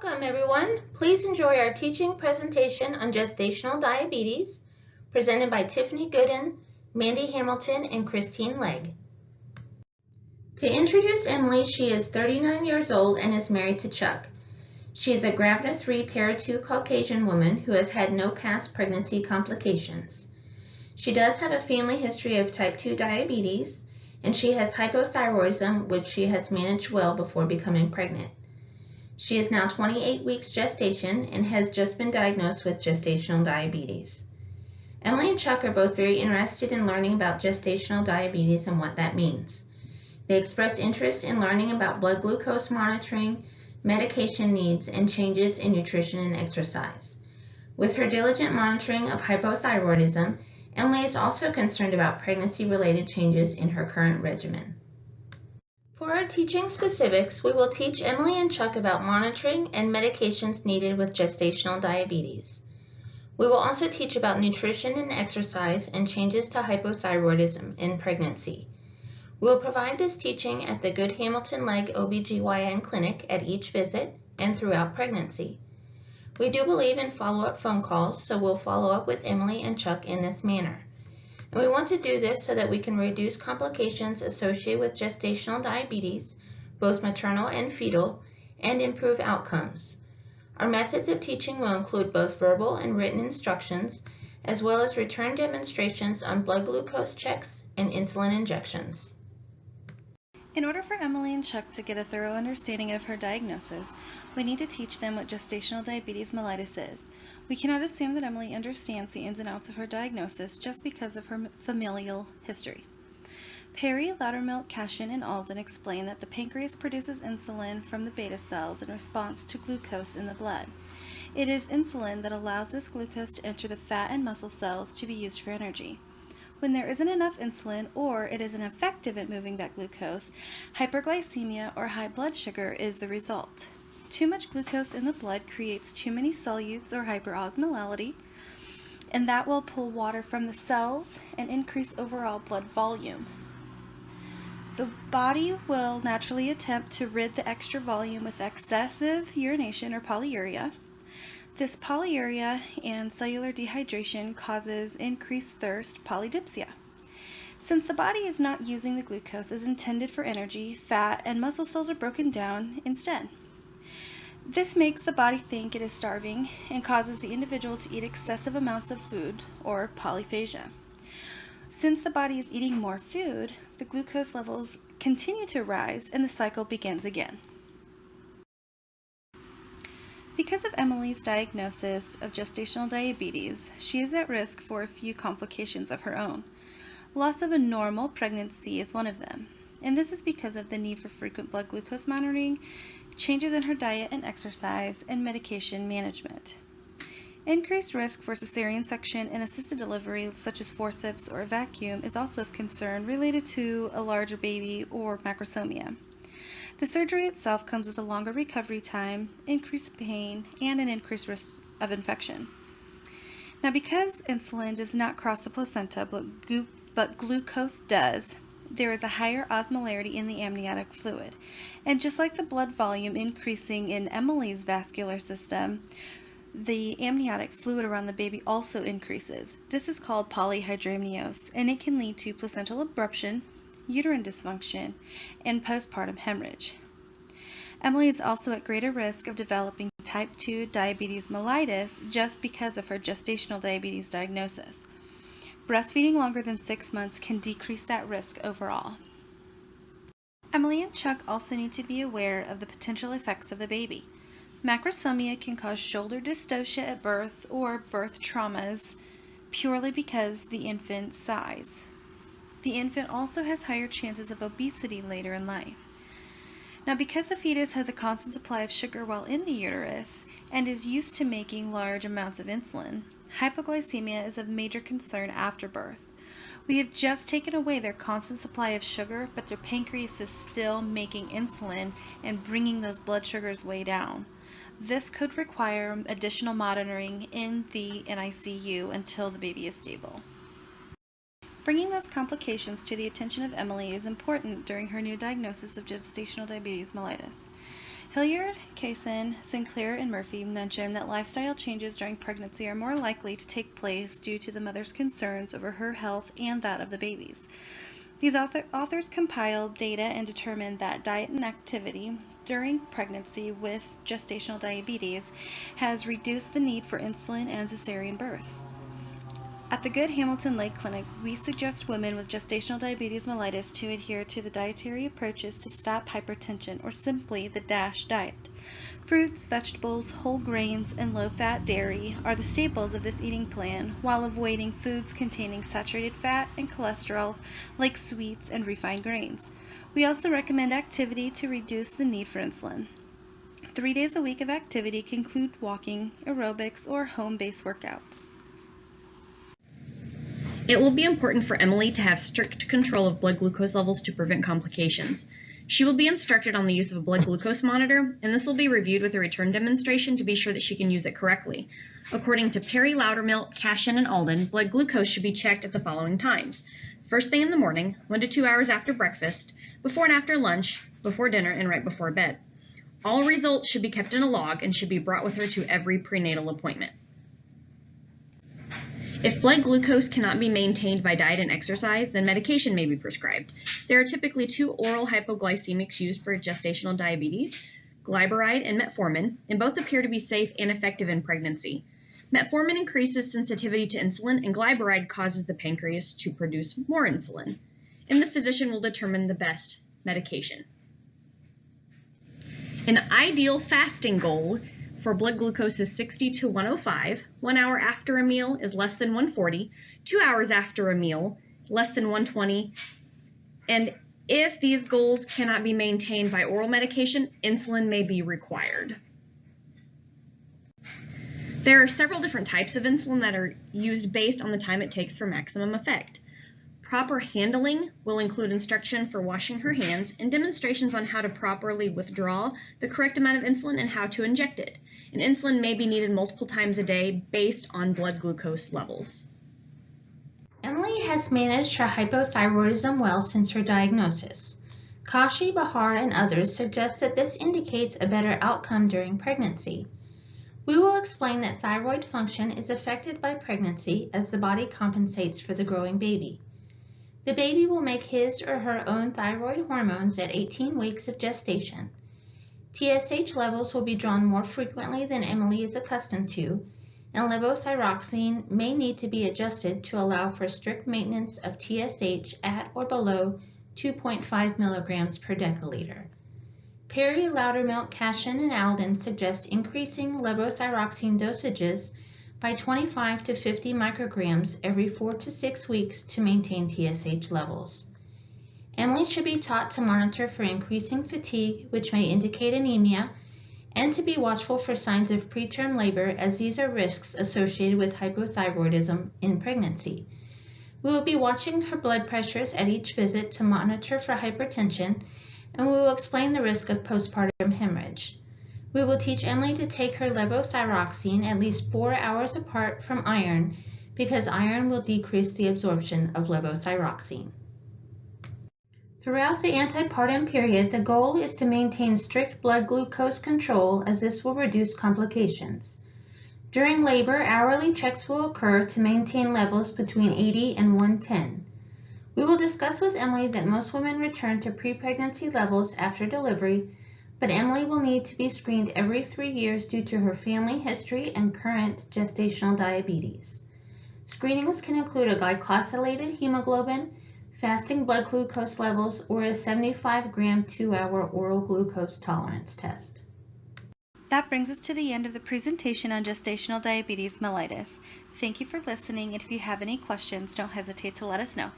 Welcome everyone. Please enjoy our teaching presentation on gestational diabetes, presented by Tiffany Goodin, Mandy Hamilton, and Christine Legg. To introduce Emily, she is 39 years old and is married to Chuck. She is a Gravida 3 Para 2 Caucasian woman who has had no past pregnancy complications. She does have a family history of type 2 diabetes, and she has hypothyroidism, which she has managed well before becoming pregnant. She is now 28 weeks gestation and has just been diagnosed with gestational diabetes. Emily and Chuck are both very interested in learning about gestational diabetes and what that means. They express interest in learning about blood glucose monitoring, medication needs, and changes in nutrition and exercise. With her diligent monitoring of hypothyroidism, Emily is also concerned about pregnancy-related changes in her current regimen. For our teaching specifics, we will teach Emily and Chuck about monitoring and medications needed with gestational diabetes. We will also teach about nutrition and exercise and changes to hypothyroidism in pregnancy. We will provide this teaching at the Good Hamilton Legg OBGYN clinic at each visit and throughout pregnancy. We do believe in follow-up phone calls, so we'll follow up with Emily and Chuck in this manner. And we want to do this so that we can reduce complications associated with gestational diabetes, both maternal and fetal, and improve outcomes. Our methods of teaching will include both verbal and written instructions, as well as return demonstrations on blood glucose checks and insulin injections. In order for Emily and Chuck to get a thorough understanding of her diagnosis, we need to teach them what gestational diabetes mellitus is. We cannot assume that Emily understands the ins and outs of her diagnosis just because of her familial history. Perry, Loudermilk, Cashin, and Alden explain that the pancreas produces insulin from the beta cells in response to glucose in the blood. It is insulin that allows this glucose to enter the fat and muscle cells to be used for energy. When there isn't enough insulin or it isn't effective at moving that glucose, hyperglycemia or high blood sugar is the result. Too much glucose in the blood creates too many solutes or hyperosmolality, and that will pull water from the cells and increase overall blood volume. The body will naturally attempt to rid the extra volume with excessive urination or polyuria. This polyuria and cellular dehydration causes increased thirst, polydipsia. Since the body is not using the glucose as intended for energy, fat and muscle cells are broken down instead. This makes the body think it is starving and causes the individual to eat excessive amounts of food, or polyphagia. Since the body is eating more food, the glucose levels continue to rise and the cycle begins again. Because of Emily's diagnosis of gestational diabetes, she is at risk for a few complications of her own. Loss of a normal pregnancy is one of them, and this is because of the need for frequent blood glucose monitoring, changes in her diet and exercise, and medication management. Increased risk for cesarean section and assisted delivery, such as forceps or a vacuum, is also of concern related to a larger baby or macrosomia. The surgery itself comes with a longer recovery time, increased pain, and an increased risk of infection. Now, because insulin does not cross the placenta, but glucose does, there is a higher osmolarity in the amniotic fluid. And just like the blood volume increasing in Emily's vascular system, the amniotic fluid around the baby also increases. This is called polyhydramnios, and it can lead to placental abruption, uterine dysfunction, and postpartum hemorrhage. Emily is also at greater risk of developing type 2 diabetes mellitus just because of her gestational diabetes diagnosis. Breastfeeding longer than 6 months can decrease that risk overall. Emily and Chuck also need to be aware of the potential effects of the baby. Macrosomia can cause shoulder dystocia at birth or birth traumas purely because the infant's size. The infant also has higher chances of obesity later in life. Now, because the fetus has a constant supply of sugar while in the uterus and is used to making large amounts of insulin, hypoglycemia is of major concern after birth. We have just taken away their constant supply of sugar, but their pancreas is still making insulin and bringing those blood sugars way down. This could require additional monitoring in the NICU until the baby is stable. Bringing those complications to the attention of Emily is important during her new diagnosis of gestational diabetes mellitus. Hilliard, Kaysen, Sinclair, and Murphy mentioned that lifestyle changes during pregnancy are more likely to take place due to the mother's concerns over her health and that of the babies. These authors compiled data and determined that diet and activity during pregnancy with gestational diabetes has reduced the need for insulin and cesarean births. At the Good Hamilton Legg Clinic, we suggest women with gestational diabetes mellitus to adhere to the dietary approaches to stop hypertension, or simply the DASH diet. Fruits, vegetables, whole grains, and low-fat dairy are the staples of this eating plan, while avoiding foods containing saturated fat and cholesterol like sweets and refined grains. We also recommend activity to reduce the need for insulin. 3 days a week of activity can include walking, aerobics, or home-based workouts. It will be important for Emily to have strict control of blood glucose levels to prevent complications. She will be instructed on the use of a blood glucose monitor, and this will be reviewed with a return demonstration to be sure that she can use it correctly. According to Perry, Loudermilk, Cashin, and Alden, blood glucose should be checked at the following times: first thing in the morning, 1 to 2 hours after breakfast, before and after lunch, before dinner, and right before bed. All results should be kept in a log and should be brought with her to every prenatal appointment. If blood glucose cannot be maintained by diet and exercise, then medication may be prescribed. There are typically 2 oral hypoglycemics used for gestational diabetes, glyburide and metformin, and both appear to be safe and effective in pregnancy. Metformin increases sensitivity to insulin, and glyburide causes the pancreas to produce more insulin, and the physician will determine the best medication. An ideal fasting goal for blood glucose is 60 to 105. 1 hour after a meal is less than 140. 2 hours after a meal, less than 120. And if these goals cannot be maintained by oral medication, insulin may be required. There are several different types of insulin that are used based on the time it takes for maximum effect. Proper handling will include instruction for washing her hands and demonstrations on how to properly withdraw the correct amount of insulin and how to inject it. And insulin may be needed multiple times a day based on blood glucose levels. Emily has managed her hypothyroidism well since her diagnosis. Kashi, Bahar, and others suggest that this indicates a better outcome during pregnancy. We will explain that thyroid function is affected by pregnancy as the body compensates for the growing baby. The baby will make his or her own thyroid hormones at 18 weeks of gestation. TSH levels will be drawn more frequently than Emily is accustomed to, and levothyroxine may need to be adjusted to allow for strict maintenance of TSH at or below 2.5 milligrams per deciliter. Perry, Loudermilk, Cashin, and Alden suggest increasing levothyroxine dosages by 25 to 50 micrograms every 4 to 6 weeks to maintain TSH levels. Emily should be taught to monitor for increasing fatigue, which may indicate anemia, and to be watchful for signs of preterm labor, as these are risks associated with hypothyroidism in pregnancy. We will be watching her blood pressures at each visit to monitor for hypertension, and we will explain the risk of postpartum hemorrhage. We will teach Emily to take her levothyroxine at least 4 hours apart from iron, because iron will decrease the absorption of levothyroxine. Throughout the antepartum period, the goal is to maintain strict blood glucose control, as this will reduce complications. During labor, hourly checks will occur to maintain levels between 80 and 110. We will discuss with Emily that most women return to pre-pregnancy levels after delivery, but Emily will need to be screened every 3 years due to her family history and current gestational diabetes. Screenings can include a glycosylated hemoglobin, fasting blood glucose levels, or a 75-gram 2-hour oral glucose tolerance test. That brings us to the end of the presentation on gestational diabetes mellitus. Thank you for listening, and if you have any questions, don't hesitate to let us know.